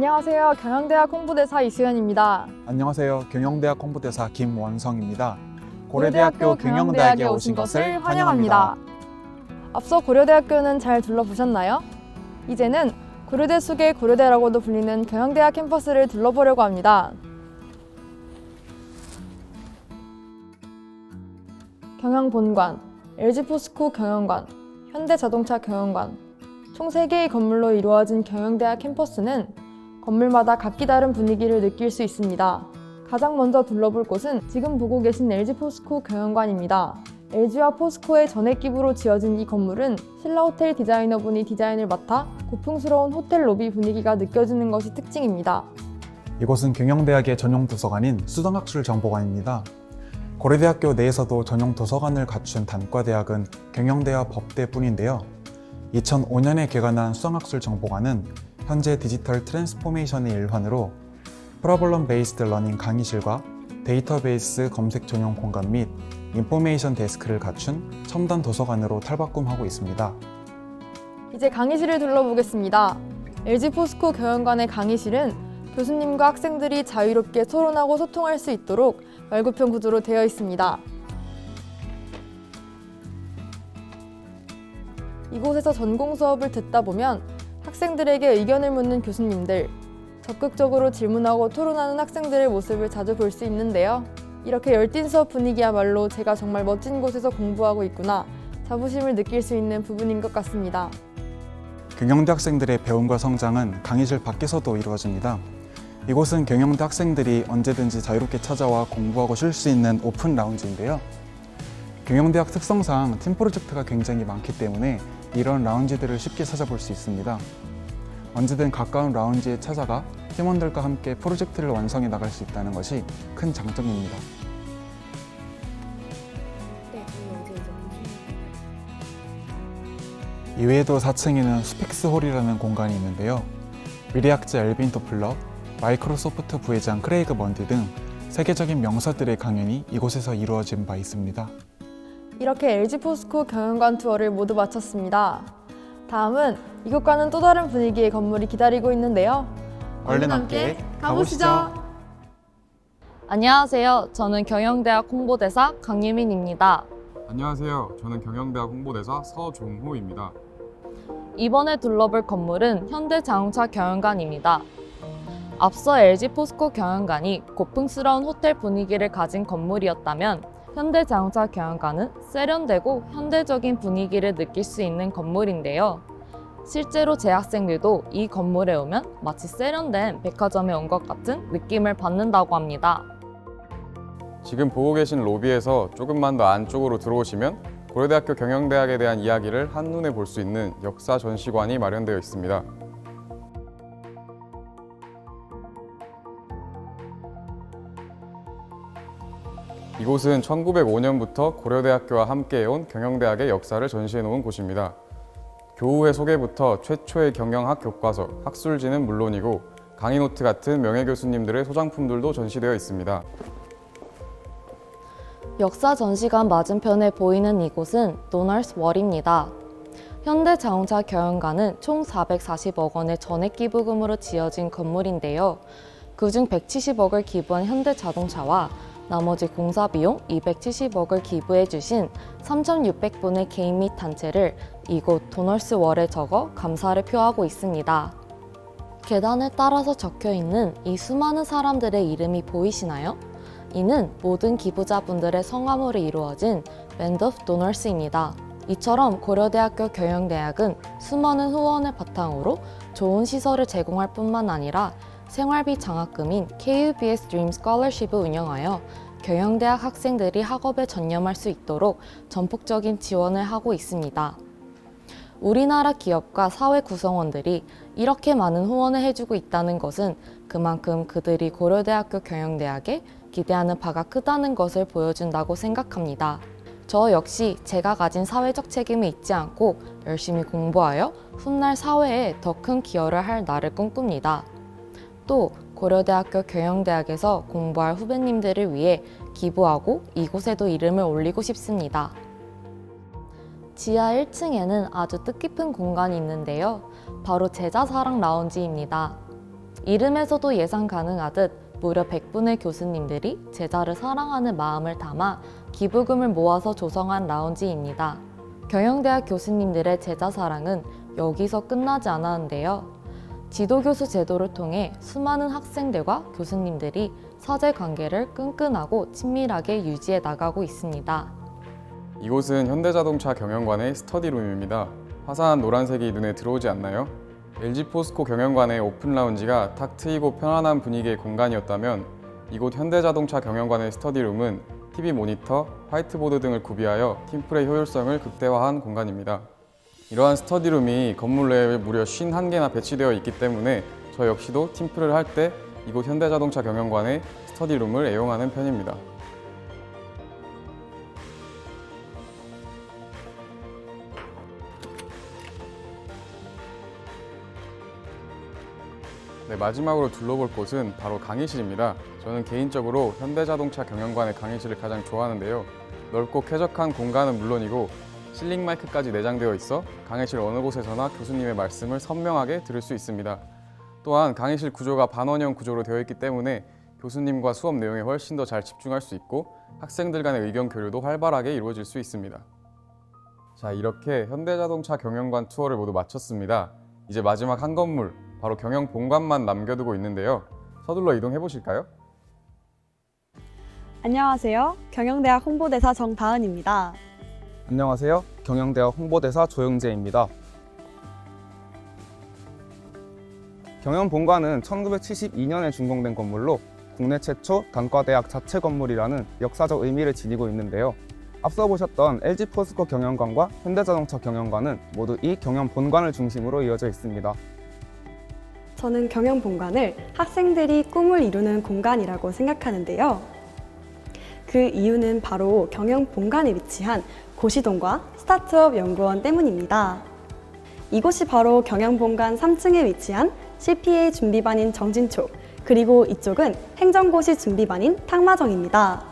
안녕하세요. 경영대학 홍보대사 이수연입니다. 안녕하세요. 경영대학 홍보대사 김원성입니다. 고려대학교 경영대학에 오신 것을 환영합니다. 앞서 고려대학교는 잘 둘러보셨나요? 이제는 고려대 속의 고려대라고도 불리는 경영대학 캠퍼스를 둘러보려고 합니다. 경영본관, LG포스코 경영관, 현대자동차 경영관, 총 3개의 건물로 이루어진 경영대학 캠퍼스는 건물마다 각기 다른 분위기를 느낄 수 있습니다. 가장 먼저 둘러볼 곳은 지금 보고 계신 LG포스코 경영관입니다. LG와 포스코의 전액 기부로 지어진 이 건물은 신라호텔 디자이너분이 디자인을 맡아 고풍스러운 호텔 로비 분위기가 느껴지는 것이 특징입니다. 이곳은 경영대학의 전용 도서관인 수덕학술정보관입니다. 고려대학교 내에서도 전용 도서관을 갖춘 단과대학은 경영대와 법대뿐인데요. 2005년에 개관한 수덕학술정보관은 현재 디지털 트랜스포메이션의 일환으로 프로블럼 베이스드 러닝 강의실과 데이터베이스 검색 전용 공간 및 인포메이션 데스크를 갖춘 첨단 도서관으로 탈바꿈하고 있습니다. 이제 강의실을 둘러보겠습니다. LG포스코 경영관의 강의실은 교수님과 학생들이 자유롭게 토론하고 소통할 수 있도록 말구편 구조로 되어 있습니다. 이곳에서 전공 수업을 듣다 보면 학생들에게 의견을 묻는 교수님들, 적극적으로 질문하고 토론하는 학생들의 모습을 자주 볼 수 있는데요. 이렇게 열띤 수업 분위기야말로 제가 정말 멋진 곳에서 공부하고 있구나 자부심을 느낄 수 있는 부분인 것 같습니다. 경영대 학생들의 배움과 성장은 강의실 밖에서도 이루어집니다. 이곳은 경영대 학생들이 언제든지 자유롭게 찾아와 공부하고 쉴 수 있는 오픈 라운지인데요. 경영대학 특성상 팀 프로젝트가 굉장히 많기 때문에 이런 라운지들을 쉽게 찾아볼 수 있습니다. 언제든 가까운 라운지에 찾아가 팀원들과 함께 프로젝트를 완성해 나갈 수 있다는 것이 큰 장점입니다. 이외에도 4층에는 스펙스홀이라는 공간이 있는데요. 미래학자 엘빈 토플러, 마이크로소프트 부회장 크레이그 먼디 등 세계적인 명사들의 강연이 이곳에서 이루어진 바 있습니다. 이렇게 LG포스코 경영관 투어를 모두 마쳤습니다. 다음은 이곳과는 또 다른 분위기의 건물이 기다리고 있는데요. 얼른 함께 가보시죠. 안녕하세요. 저는 경영대학 홍보대사 강유민입니다. 안녕하세요. 저는 경영대학 홍보대사 서종호입니다. 이번에 둘러볼 건물은 현대자동차 경영관입니다. 앞서 LG포스코 경영관이 고풍스러운 호텔 분위기를 가진 건물이었다면 현대자동차 경영관은 세련되고 현대적인 분위기를 느낄 수 있는 건물인데요. 실제로 재학생들도 이 건물에 오면 마치 세련된 백화점에 온 것 같은 느낌을 받는다고 합니다. 지금 보고 계신 로비에서 조금만 더 안쪽으로 들어오시면 고려대학교 경영대학에 대한 이야기를 한눈에 볼 수 있는 역사 전시관이 마련되어 있습니다. 이곳은 1905년부터 고려대학교와 함께해온 경영대학의 역사를 전시해놓은 곳입니다. 교우회 소개부터 최초의 경영학 교과서, 학술지는 물론이고 강의 노트 같은 명예교수님들의 소장품들도 전시되어 있습니다. 역사 전시관 맞은편에 보이는 이곳은 노널스 월입니다. 현대자동차 경영관은 총 440억 원의 전액 기부금으로 지어진 건물인데요. 그중 170억을 기부한 현대자동차와 나머지 공사 비용 270억을 기부해 주신 3,600분의 개인 및 단체를 이곳 도널스 월에 적어 감사를 표하고 있습니다. 계단을 따라서 적혀 있는 이 수많은 사람들의 이름이 보이시나요? 이는 모든 기부자분들의 성함으로 이루어진 밴드 오브 도널스입니다. 이처럼 고려대학교 경영대학은 수많은 후원을 바탕으로 좋은 시설을 제공할 뿐만 아니라 생활비 장학금인 KUBS Dream Scholarship을 운영하여 경영대학 학생들이 학업에 전념할 수 있도록 전폭적인 지원을 하고 있습니다. 우리나라 기업과 사회 구성원들이 이렇게 많은 후원을 해주고 있다는 것은 그만큼 그들이 고려대학교 경영대학에 기대하는 바가 크다는 것을 보여준다고 생각합니다. 저 역시 제가 가진 사회적 책임을 잊지 않고 열심히 공부하여 훗날 사회에 더 큰 기여를 할 날을 꿈꿉니다. 또 고려대학교 경영대학에서 공부할 후배님들을 위해 기부하고 이곳에도 이름을 올리고 싶습니다. 지하 1층에는 아주 뜻깊은 공간이 있는데요. 바로 제자사랑 라운지입니다. 이름에서도 예상 가능하듯 무려 100분의 교수님들이 제자를 사랑하는 마음을 담아 기부금을 모아서 조성한 라운지입니다. 경영대학 교수님들의 제자 사랑은 여기서 끝나지 않았는데요. 지도교수 제도를 통해 수많은 학생들과 교수님들이 사제 관계를 끈끈하고 친밀하게 유지해 나가고 있습니다. 이곳은 현대자동차 경영관의 스터디룸입니다. 화사한 노란색이 눈에 들어오지 않나요? LG포스코 경영관의 오픈 라운지가 탁 트이고 편안한 분위기의 공간이었다면 이곳 현대자동차 경영관의 스터디룸은 TV 모니터, 화이트보드 등을 구비하여 팀플의 효율성을 극대화한 공간입니다. 이러한 스터디룸이 건물 내에 무려 51개나 배치되어 있기 때문에 저 역시도 팀플을 할 때 이곳 현대자동차 경영관의 스터디룸을 애용하는 편입니다. 네, 마지막으로 둘러볼 곳은 바로 강의실입니다. 저는 개인적으로 현대자동차 경영관의 강의실을 가장 좋아하는데요. 넓고 쾌적한 공간은 물론이고 실링 마이크까지 내장되어 있어 강의실 어느 곳에서나 교수님의 말씀을 선명하게 들을 수 있습니다. 또한 강의실 구조가 반원형 구조로 되어 있기 때문에 교수님과 수업 내용에 훨씬 더 잘 집중할 수 있고 학생들 간의 의견 교류도 활발하게 이루어질 수 있습니다. 자, 이렇게 현대자동차 경영관 투어를 모두 마쳤습니다. 이제 마지막 한 건물, 바로 경영 본관만 남겨두고 있는데요. 서둘러 이동해 보실까요? 안녕하세요. 경영대학 홍보대사 정다은입니다. 안녕하세요. 경영대학 홍보대사 조영재입니다. 경영본관은 1972년에 준공된 건물로 국내 최초 단과대학 자체 건물이라는 역사적 의미를 지니고 있는데요. 앞서 보셨던 LG포스코 경영관과 현대자동차 경영관은 모두 이 경영본관을 중심으로 이어져 있습니다. 저는 경영본관을 학생들이 꿈을 이루는 공간이라고 생각하는데요. 그 이유는 바로 경영본관에 위치한 고시동과 스타트업 연구원 때문입니다. 이곳이 바로 경영본관 3층에 위치한 CPA 준비반인 정진초, 그리고 이쪽은 행정고시 준비반인 탁마정입니다.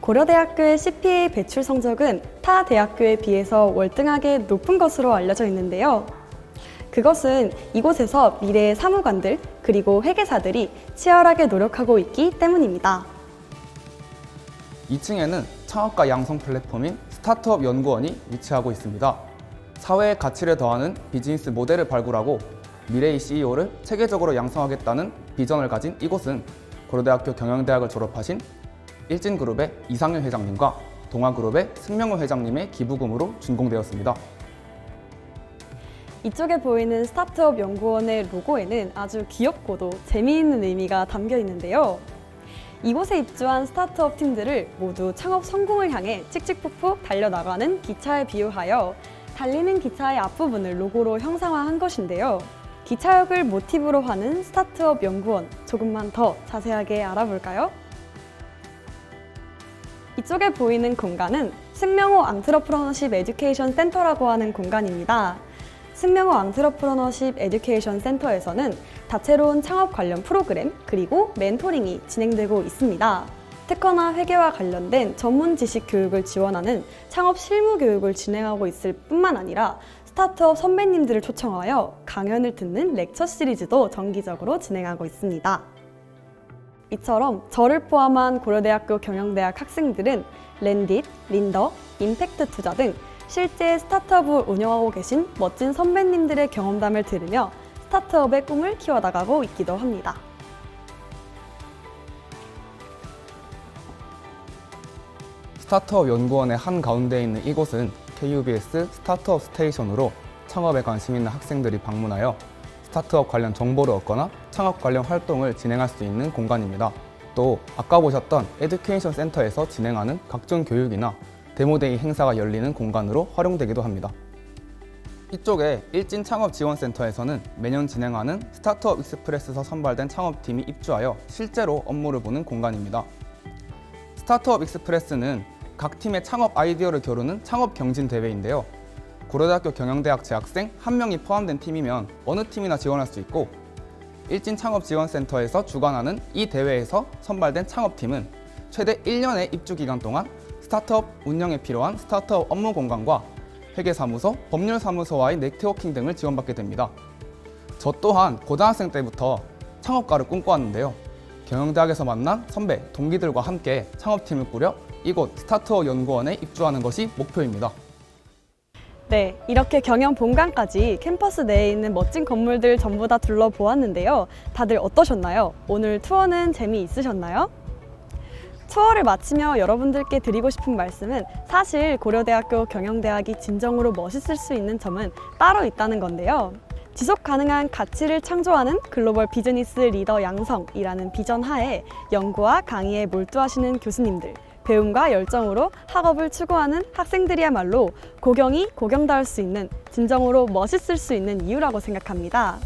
고려대학교의 CPA 배출 성적은 타 대학교에 비해서 월등하게 높은 것으로 알려져 있는데요. 그것은 이곳에서 미래의 사무관들 그리고 회계사들이 치열하게 노력하고 있기 때문입니다. 2층에는 창업가 양성 플랫폼인 스타트업 연구원이 위치하고 있습니다. 사회의 가치를 더하는 비즈니스 모델을 발굴하고 미래의 CEO를 체계적으로 양성하겠다는 비전을 가진 이곳은 고려대학교 경영대학을 졸업하신 일진그룹의 이상현 회장님과 동아그룹의 승명호 회장님의 기부금으로 준공되었습니다. 이쪽에 보이는 스타트업 연구원의 로고에는 아주 귀엽고도 재미있는 의미가 담겨 있는데요. 이곳에 입주한 스타트업 팀들을 모두 창업 성공을 향해 칙칙폭폭 달려나가는 기차에 비유하여 달리는 기차의 앞부분을 로고로 형상화한 것인데요. 기차역을 모티브로 하는 스타트업 연구원, 조금만 더 자세하게 알아볼까요? 이쪽에 보이는 공간은 승명호 앙트러프러너십 에듀케이션 센터라고 하는 공간입니다. 승명호 앙트러프러너십 에듀케이션 센터에서는 다채로운 창업 관련 프로그램 그리고 멘토링이 진행되고 있습니다. 특허나 회계와 관련된 전문 지식 교육을 지원하는 창업 실무 교육을 진행하고 있을 뿐만 아니라 스타트업 선배님들을 초청하여 강연을 듣는 렉처 시리즈도 정기적으로 진행하고 있습니다. 이처럼 저를 포함한 고려대학교 경영대학 학생들은 랜딧, 린더, 임팩트 투자 등 실제 스타트업을 운영하고 계신 멋진 선배님들의 경험담을 들으며 스타트업의 꿈을 키워나가고 있기도 합니다. 스타트업 연구원의 한가운데 있는 이곳은 KUBS 스타트업 스테이션으로 창업에 관심 있는 학생들이 방문하여 스타트업 관련 정보를 얻거나 창업 관련 활동을 진행할 수 있는 공간입니다. 또 아까 보셨던 에듀케이션 센터에서 진행하는 각종 교육이나 데모데이 행사가 열리는 공간으로 활용되기도 합니다. 이쪽에 일진창업지원센터에서는 매년 진행하는 스타트업 익스프레스에서 선발된 창업팀이 입주하여 실제로 업무를 보는 공간입니다. 스타트업 익스프레스는 각 팀의 창업 아이디어를 겨루는 창업 경진 대회인데요. 고려대학교 경영대학 재학생 1명이 포함된 팀이면 어느 팀이나 지원할 수 있고 일진창업지원센터에서 주관하는 이 대회에서 선발된 창업팀은 최대 1년의 입주 기간 동안 스타트업 운영에 필요한 스타트업 업무 공간과 회계사무소, 법률사무소와의 네트워킹 등을 지원받게 됩니다. 저 또한 고등학생 때부터 창업가를 꿈꿔왔는데요. 경영대학에서 만난 선배, 동기들과 함께 창업팀을 꾸려 이곳 스타트업 연구원에 입주하는 것이 목표입니다. 네, 이렇게 경영 본관까지 캠퍼스 내에 있는 멋진 건물들 전부 다 둘러보았는데요. 다들 어떠셨나요? 오늘 투어는 재미있으셨나요? 투어를 마치며 여러분들께 드리고 싶은 말씀은 사실 고려대학교 경영대학이 진정으로 멋있을 수 있는 점은 따로 있다는 건데요. 지속 가능한 가치를 창조하는 글로벌 비즈니스 리더 양성이라는 비전 하에 연구와 강의에 몰두하시는 교수님들, 배움과 열정으로 학업을 추구하는 학생들이야말로 고경이 고경다울 수 있는, 진정으로 멋있을 수 있는 이유라고 생각합니다.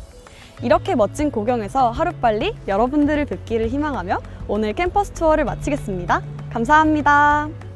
이렇게 멋진 고경에서 하루빨리 여러분들을 뵙기를 희망하며 오늘 캠퍼스 투어를 마치겠습니다. 감사합니다.